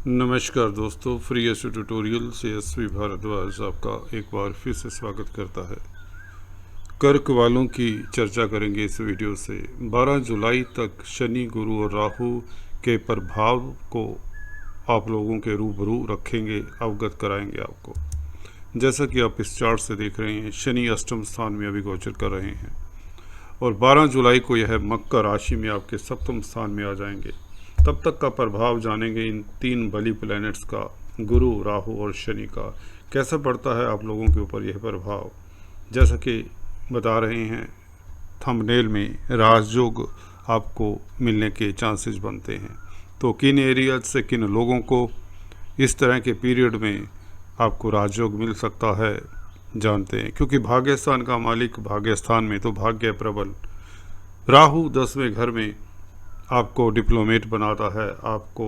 नमस्कार दोस्तों, free astro tutorial से एसवी भारद्वाज आपका एक बार फिर से स्वागत करता है। कर्क वालों की चर्चा करेंगे इस वीडियो से। 12 जुलाई तक शनि, गुरु और राहु के प्रभाव को आप लोगों के रूबरू रखेंगे, अवगत कराएंगे आपको। जैसा कि आप इस चार्ट से देख रहे हैं, शनि अष्टम स्थान में अभी गोचर कर रहे हैं और 12 जुलाई को यह मकर राशि में आपके सप्तम स्थान में आ जाएंगे। तब तक का प्रभाव जानेंगे इन तीन बली प्लैनेट्स का, गुरु, राहु और शनि का, कैसा पड़ता है आप लोगों के ऊपर यह प्रभाव। जैसा कि बता रहे हैं थंबनेल में, राजयोग आपको मिलने के चांसेस बनते हैं। तो किन एरिया से किन लोगों को इस तरह के पीरियड में आपको राजयोग मिल सकता है जानते हैं। क्योंकि भाग्यस्थान का मालिक भाग्यस्थान में तो भाग्य प्रबल। राहु 10वें घर में आपको डिप्लोमेट बनाता है, आपको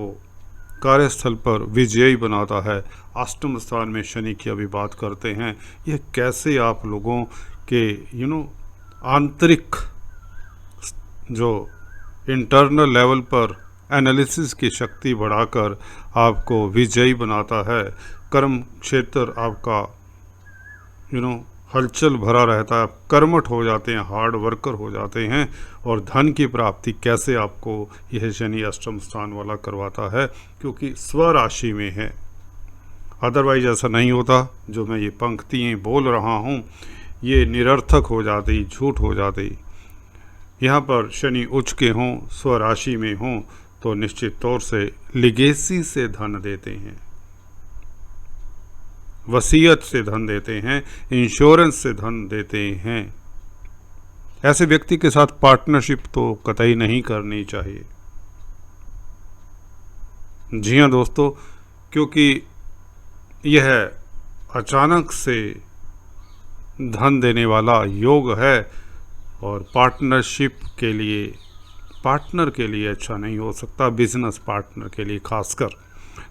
कार्यस्थल पर विजयी बनाता है। अष्टम स्थान में शनि की अभी बात करते हैं। यह कैसे आप लोगों के आंतरिक जो इंटरनल लेवल पर एनालिसिस की शक्ति बढ़ाकर आपको विजयी बनाता है। कर्म क्षेत्र आपका हलचल भरा रहता है, आप कर्मठ हो जाते हैं, हार्ड वर्कर हो जाते हैं। और धन की प्राप्ति कैसे आपको यह शनि अष्टम स्थान वाला करवाता है, क्योंकि स्वराशि में है। अदरवाइज ऐसा नहीं होता। जो मैं ये पंक्तियाँ बोल रहा हूँ ये निरर्थक हो जाती, झूठ हो जाती। यहाँ पर शनि उच्च के हों, स्वराशि में हों तो निश्चित तौर से लिगेसी से धन देते हैं, वसीयत से धन देते हैं, इंश्योरेंस से धन देते हैं। ऐसे व्यक्ति के साथ पार्टनरशिप तो कतई नहीं करनी चाहिए। जी हाँ दोस्तों, क्योंकि यह अचानक से धन देने वाला योग है और पार्टनरशिप के लिए, पार्टनर के लिए अच्छा नहीं हो सकता। बिजनेस पार्टनर के लिए, खासकर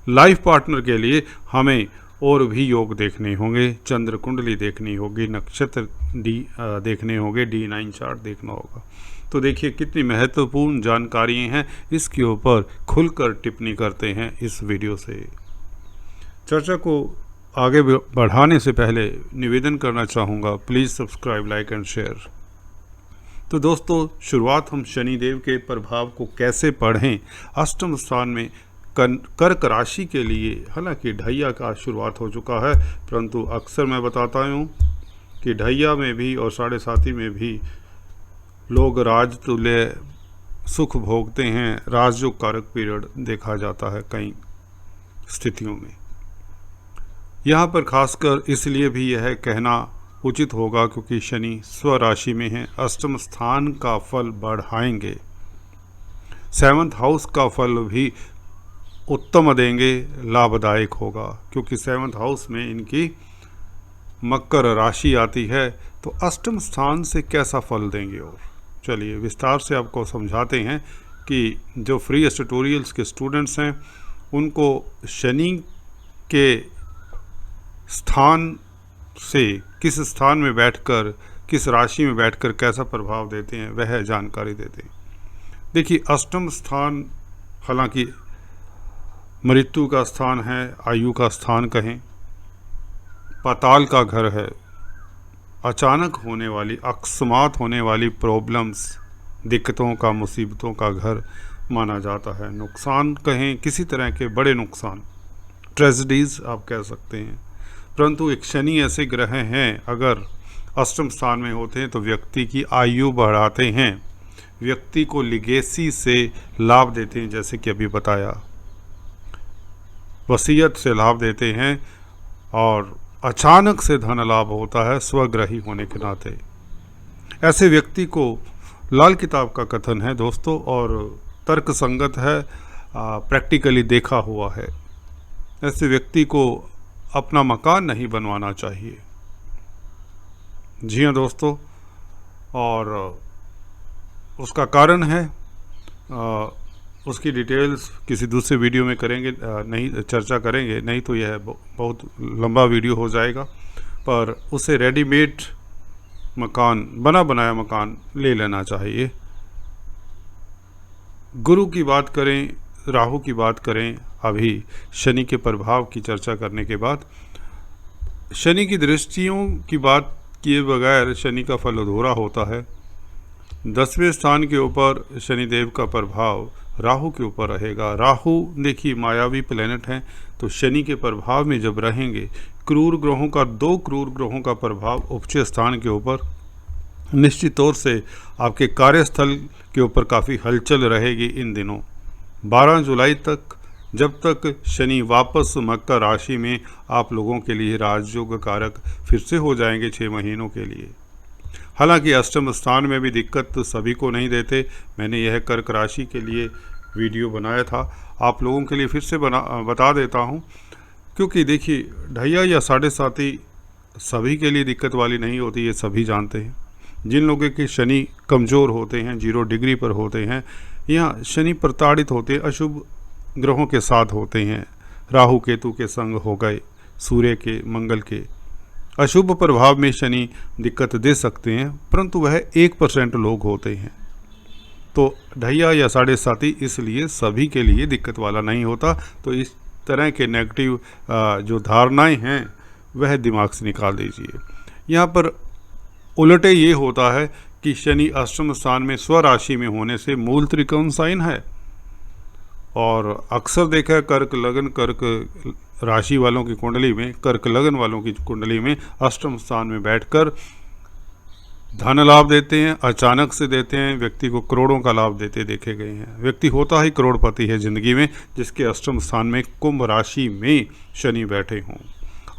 लाइफ पार्टनर के लिए हमें और भी योग देखने होंगे, चंद्र कुंडली देखनी होगी, नक्षत्र देखने होंगे, D9 चार्ट देखना होगा। तो देखिए कितनी महत्वपूर्ण जानकारियाँ हैं, इसके ऊपर खुलकर टिप्पणी करते हैं इस वीडियो से। चर्चा को आगे बढ़ाने से पहले निवेदन करना चाहूँगा, please subscribe, like and share. तो दोस्तों, शुरुआत हम शनिदेव के प्रभाव को कैसे पढ़ें। अष्टम स्थान में कर्क राशि के लिए हालांकि ढैया का शुरुआत हो चुका है, परंतु अक्सर मैं बताता हूँ कि ढैया में भी और 7.5 में भी लोग राजतुल्य सुख भोगते हैं। राजयोग कारक पीरियड देखा जाता है कई स्थितियों में। यहाँ पर खासकर इसलिए भी यह कहना उचित होगा क्योंकि शनि स्वराशि में है। अष्टम स्थान का फल बढ़ाएंगे, 7th हाउस का फल भी उत्तम देंगे, लाभदायक होगा। क्योंकि 7th हाउस में इनकी मकर राशि आती है, तो अष्टम स्थान से कैसा फल देंगे। और चलिए विस्तार से आपको समझाते हैं कि जो फ्री एस्ट्रो ट्यूटोरियल्स के स्टूडेंट्स हैं उनको शनि के स्थान से किस स्थान में बैठकर, किस राशि में बैठकर कैसा प्रभाव देते हैं वह जानकारी देते हैं। देखिए, अष्टम स्थान हालांकि मृत्यु का स्थान है, आयु का स्थान कहें, पाताल का घर है। अचानक होने वाली, अकस्मात होने वाली प्रॉब्लम्स, दिक्कतों का, मुसीबतों का घर माना जाता है। नुकसान कहें, किसी तरह के बड़े नुकसान, ट्रेजेडीज आप कह सकते हैं। परंतु एक शनि ऐसे ग्रह हैं, अगर अष्टम स्थान में होते हैं तो व्यक्ति की आयु बढ़ाते हैं, व्यक्ति को लिगेसी से लाभ देते हैं, जैसे कि अभी बताया, वसीयत से लाभ देते हैं और अचानक से धन लाभ होता है स्वग्रही होने के नाते। ऐसे व्यक्ति को लाल किताब का कथन है दोस्तों, और तर्क संगत है, प्रैक्टिकली देखा हुआ है। ऐसे व्यक्ति को अपना मकान नहीं बनवाना चाहिए। जी हाँ दोस्तों, और उसका कारण है, उसकी डिटेल्स किसी दूसरे वीडियो में करेंगे, नहीं चर्चा करेंगे, नहीं तो यह बहुत लंबा वीडियो हो जाएगा। पर उसे रेडीमेड मकान, बना बनाया मकान ले लेना चाहिए। गुरु की बात करें, राहु की बात करें, अभी शनि के प्रभाव की चर्चा करने के बाद। शनि की दृष्टियों की बात किए बगैर शनि का फल अधूरा होता है। 10वें स्थान के ऊपर शनिदेव का प्रभाव राहु के ऊपर रहेगा। राहु देखिए मायावी प्लेनेट हैं, तो शनि के प्रभाव में जब रहेंगे, क्रूर ग्रहों का 2 क्रूर ग्रहों का प्रभाव उपज स्थान के ऊपर, निश्चित तौर से आपके कार्यस्थल के ऊपर काफ़ी हलचल रहेगी इन दिनों 12 जुलाई तक, जब तक शनि वापस मकर राशि में आप लोगों के लिए राजयोग कारक फिर से हो जाएंगे 6 महीनों के लिए। हालांकि अष्टम स्थान में भी दिक्कत तो सभी को नहीं देते। मैंने यह कर्क राशि के लिए वीडियो बनाया था, आप लोगों के लिए फिर से बता देता हूं, क्योंकि देखिए ढैया या 7.5 सभी के लिए दिक्कत वाली नहीं होती, ये सभी जानते हैं। जिन लोगों के शनि कमज़ोर होते हैं, 0 डिग्री पर होते हैं, या शनि प्रताड़ित होते हैं, अशुभ ग्रहों के साथ होते हैं, राहु केतु के संग हो गए, सूर्य के, मंगल के, अशुभ प्रभाव में शनि दिक्कत दे सकते हैं, परंतु वह 1% लोग होते हैं। तो ढैया या 7.5 इसलिए सभी के लिए दिक्कत वाला नहीं होता। तो इस तरह के नेगेटिव जो धारणाएं हैं वह दिमाग से निकाल दीजिए। यहाँ पर उलटे ये होता है कि शनि अष्टम स्थान में स्वराशि में होने से मूल त्रिकोण साइन है, और अक्सर देखा है कर्क लगन, कर्क राशि वालों की कुंडली में, कर्क लगन वालों की कुंडली में अष्टम स्थान में बैठकर धन लाभ देते हैं, अचानक से देते हैं, व्यक्ति को करोड़ों का लाभ देते देखे गए हैं। व्यक्ति होता ही करोड़पति है जिंदगी में जिसके अष्टम स्थान में कुंभ राशि में शनि बैठे हों।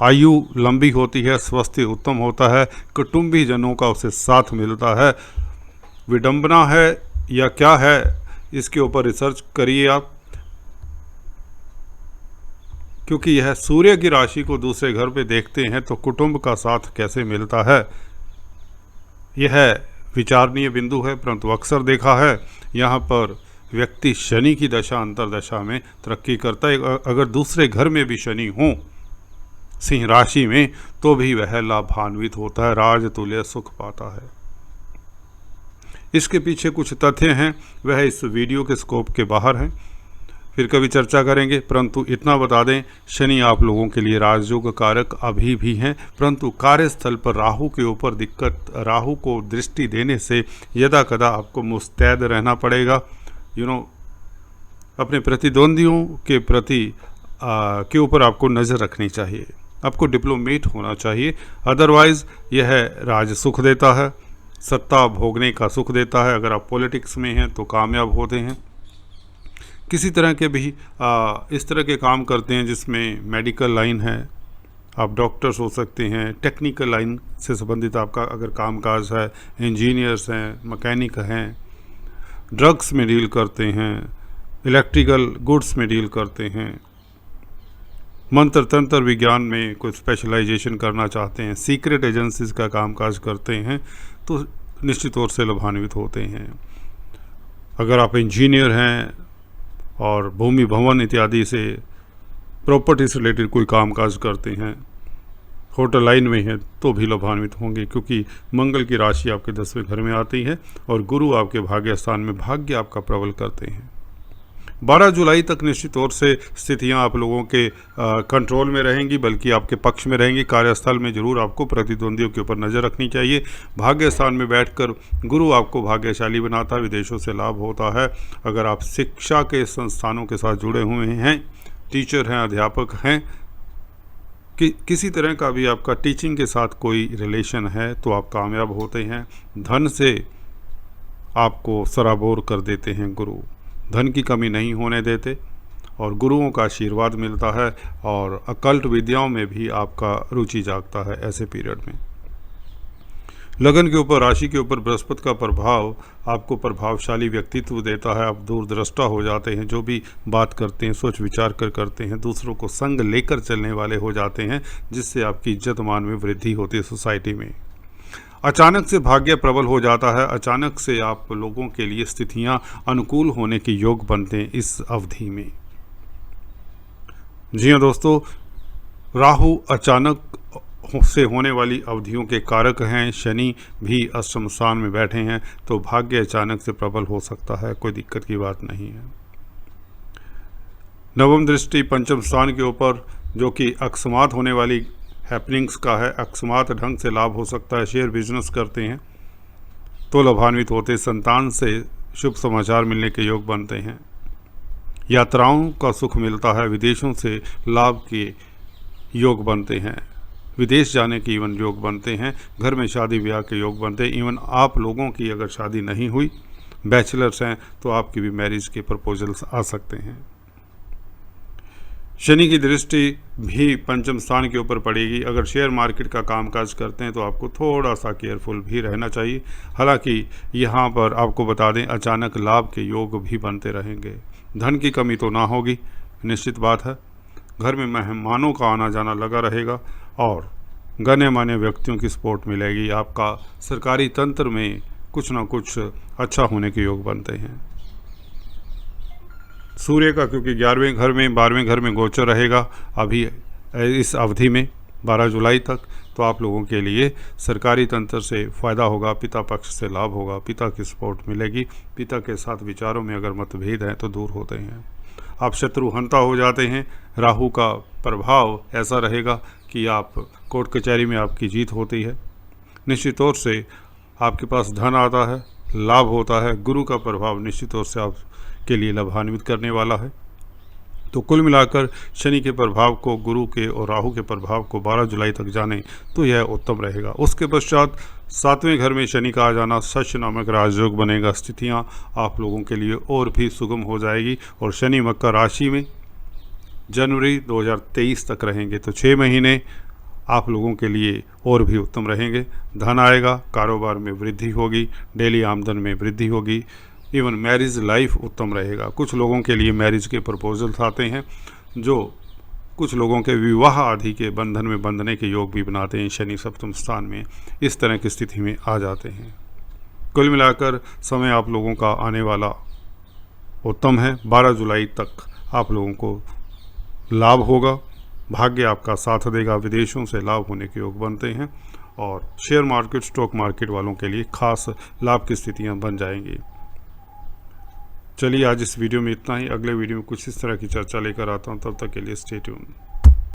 आयु लंबी होती है, स्वास्थ्य उत्तम होता है, कुटुंबी जनों का उसे साथ मिलता है। विडंबना है या क्या है, इसके ऊपर रिसर्च करिए आप, क्योंकि यह सूर्य की राशि को दूसरे घर पे देखते हैं तो कुटुंब का साथ कैसे मिलता है, यह विचारणीय बिंदु है। परंतु अक्सर देखा है यहाँ पर व्यक्ति शनि की दशा अंतरदशा में तरक्की करता है। अगर दूसरे घर में भी शनि हो सिंह राशि में तो भी वह लाभान्वित होता है, राजतुल्य सुख पाता है। इसके पीछे कुछ तथ्य हैं, वह इस वीडियो के स्कोप के बाहर हैं, फिर कभी चर्चा करेंगे। परंतु इतना बता दें, शनि आप लोगों के लिए राजयोग कारक अभी भी हैं, परंतु कार्यस्थल पर राहु के ऊपर दिक्कत, राहु को दृष्टि देने से यदा कदा आपको मुस्तैद रहना पड़ेगा। अपने प्रतिद्वंदियों के प्रति के ऊपर आपको नज़र रखनी चाहिए, आपको डिप्लोमेट होना चाहिए। अदरवाइज़ यह राज सुख देता है, सत्ता भोगने का सुख देता है। अगर आप पॉलिटिक्स में हैं तो कामयाब होते हैं। किसी तरह के भी इस तरह के काम करते हैं जिसमें मेडिकल लाइन है, आप डॉक्टर्स हो सकते हैं, टेक्निकल लाइन से संबंधित आपका अगर कामकाज है, इंजीनियर्स हैं, मैकेनिक हैं, ड्रग्स में डील करते हैं, इलेक्ट्रिकल गुड्स में डील करते हैं, मंत्र तंत्र विज्ञान में कोई स्पेशलाइजेशन करना चाहते हैं, सीक्रेट एजेंसीज का कामकाज करते हैं, तो निश्चित तौर से लाभान्वित होते हैं। अगर आप इंजीनियर हैं और भूमि भवन इत्यादि से प्रॉपर्टी से रिलेटेड कोई कामकाज करते हैं, होटल लाइन में हैं, तो भी लाभान्वित होंगे, क्योंकि मंगल की राशि आपके 10वें घर में आती है और गुरु आपके भाग्य स्थान में भाग्य आपका प्रबल करते हैं। 12 जुलाई तक निश्चित तौर से स्थितियां आप लोगों के कंट्रोल में रहेंगी, बल्कि आपके पक्ष में रहेंगी। कार्यस्थल में जरूर आपको प्रतिद्वंदियों के ऊपर नज़र रखनी चाहिए। भाग्य स्थान में बैठकर गुरु आपको भाग्यशाली बनाता है, विदेशों से लाभ होता है। अगर आप शिक्षा के संस्थानों के साथ जुड़े हुए हैं, टीचर हैं, अध्यापक हैं, किसी तरह का भी आपका टीचिंग के साथ कोई रिलेशन है, तो आप कामयाब होते हैं। धन से आपको सराबोर कर देते हैं गुरु, धन की कमी नहीं होने देते और गुरुओं का आशीर्वाद मिलता है, और अकल्ट विद्याओं में भी आपका रुचि जागता है ऐसे पीरियड में। लगन के ऊपर, राशि के ऊपर बृहस्पति का प्रभाव आपको प्रभावशाली व्यक्तित्व देता है। आप दूरदृष्टा हो जाते हैं, जो भी बात करते हैं सोच विचार कर करते हैं, दूसरों को संग लेकर चलने वाले हो जाते हैं, जिससे आपकी इज्जत मान में वृद्धि होती है सोसाइटी में। अचानक से भाग्य प्रबल हो जाता है, अचानक से आप लोगों के लिए स्थितियां अनुकूल होने के योग बनते हैं इस अवधि में। जी हाँ दोस्तों, राहु अचानक से होने वाली अवधियों के कारक हैं। शनि भी अष्टम स्थान में बैठे हैं, तो भाग्य अचानक से प्रबल हो सकता है, कोई दिक्कत की बात नहीं है। नवम दृष्टि पंचम स्थान के ऊपर, जो कि अकस्मात होने वाली हैपनिंग्स का है। अकस्मात ढंग से लाभ हो सकता है। शेयर बिजनेस करते हैं तो लाभान्वित होते। संतान से शुभ समाचार मिलने के योग बनते हैं। यात्राओं का सुख मिलता है। विदेशों से लाभ के योग बनते हैं। विदेश जाने के इवन योग बनते हैं। घर में शादी ब्याह के योग बनते हैं। इवन आप लोगों की अगर शादी नहीं हुई, बैचलर्स हैं, तो आपकी भी मैरिज के प्रपोजल्स आ सकते हैं। शनि की दृष्टि भी पंचम स्थान के ऊपर पड़ेगी। अगर शेयर मार्केट का कामकाज करते हैं तो आपको थोड़ा सा केयरफुल भी रहना चाहिए। हालांकि यहाँ पर आपको बता दें, अचानक लाभ के योग भी बनते रहेंगे। धन की कमी तो ना होगी, निश्चित बात है। घर में मेहमानों का आना जाना लगा रहेगा और गण्य मान्य व्यक्तियों की सपोर्ट मिलेगी। आपका सरकारी तंत्र में कुछ ना कुछ अच्छा होने के योग बनते हैं। सूर्य का क्योंकि 11वें घर में 12वें घर में गोचर रहेगा अभी इस अवधि में 12 जुलाई तक, तो आप लोगों के लिए सरकारी तंत्र से फ़ायदा होगा। पिता पक्ष से लाभ होगा। पिता की सपोर्ट मिलेगी। पिता के साथ विचारों में अगर मतभेद हैं तो दूर होते हैं। आप शत्रुहंता हो जाते हैं। राहु का प्रभाव ऐसा रहेगा कि आप कोर्ट कचहरी में आपकी जीत होती है। निश्चित तौर से आपके पास धन आता है, लाभ होता है। गुरु का प्रभाव निश्चित तौर से आपके लिए लाभान्वित करने वाला है। तो कुल मिलाकर शनि के प्रभाव को, गुरु के और राहु के प्रभाव को 12 जुलाई तक जाने तो यह उत्तम रहेगा। उसके पश्चात 7वें घर में शनि का आ जाना शस्य नामक राजयोग बनेगा। स्थितियां आप लोगों के लिए और भी सुगम हो जाएगी और शनि मकर राशि में जनवरी 2023 तक रहेंगे, तो 6 महीने आप लोगों के लिए और भी उत्तम रहेंगे। धन आएगा, कारोबार में वृद्धि होगी, डेली आमदन में वृद्धि होगी। इवन मैरिज लाइफ उत्तम रहेगा। कुछ लोगों के लिए मैरिज के प्रपोजल्स आते हैं, जो कुछ लोगों के विवाह आदि के बंधन में बंधने के योग भी बनाते हैं। शनि सप्तम स्थान में इस तरह की स्थिति में आ जाते हैं। कुल मिलाकर समय आप लोगों का आने वाला उत्तम है। 12 जुलाई तक आप लोगों को लाभ होगा। भाग्य आपका साथ देगा। विदेशों से लाभ होने के योग बनते हैं और शेयर मार्केट, स्टॉक मार्केट वालों के लिए खास लाभ की स्थितियां बन जाएंगी। चलिए आज इस वीडियो में इतना ही। अगले वीडियो में कुछ इस तरह की चर्चा लेकर आता हूं। तब तक के लिए स्टे ट्यून।